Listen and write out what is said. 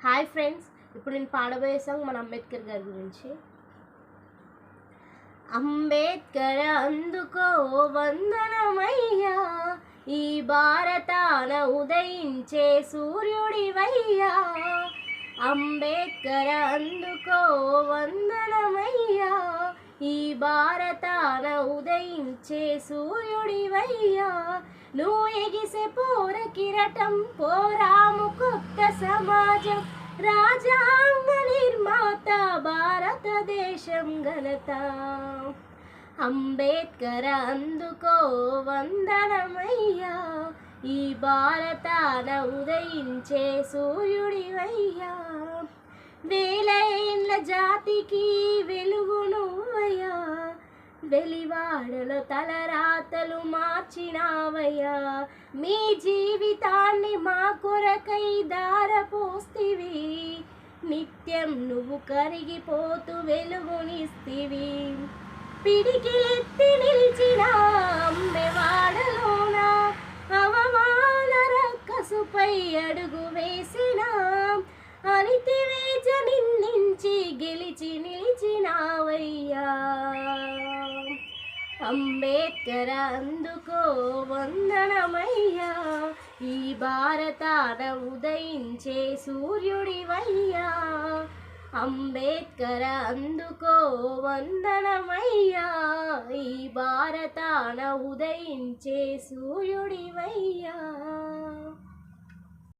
Hi friends, ఇప్పుడు నేను పాడబోయే song మన అంబేద్కర్ గారి గురించి. అంబేద్కర్ అందుకో వందనమయ్యా, ఈ భారతాన ఉదయించే సూర్యుడివయ్యా. అంబేద్కర్ అందుకో వందనమయ్యా, ఈ భారతాన ఉదయించే సూర్యుడివయ్యా. నువ్వు ఎగిసే పోర కిరటం, పోరాము కొత్త సమాజం, రాజ్యాంగ నిర్మాత, భారతదేశం ఘనత. అంబేద్కర్ అందుకో వందనమయ్యా, ఈ భారతాన ఉదయించే సూర్యుడివయ్యా. వేల ఏండ్ల జాతికి వెలుగు నువ్వయ్యా, వెలివాడలో తలరాతలు మార్చినావయ్యా. మీ జీవితాన్ని మా కొరకై దారపోస్తివి, నిత్యం నువ్వు కరిగిపోతూ వెలుగునిస్తివి. పిడికిలెత్తి నిలిచిన అమ్మెవాడలోన అవమాన రక్కసుపై అడుగు వేసిన, అనితివేజ నిందించి గెలిచి నిలిచినావయ్యా. అంబేద్కర్ అందుకో వందనమయ్యా, ఈ భారతాన ఉదయించే సూర్యుడివయ్యా. అంబేద్కర్ అందుకో వందనమయ్యా, ఈ భారతాన ఉదయించే సూర్యుడివయ్యా.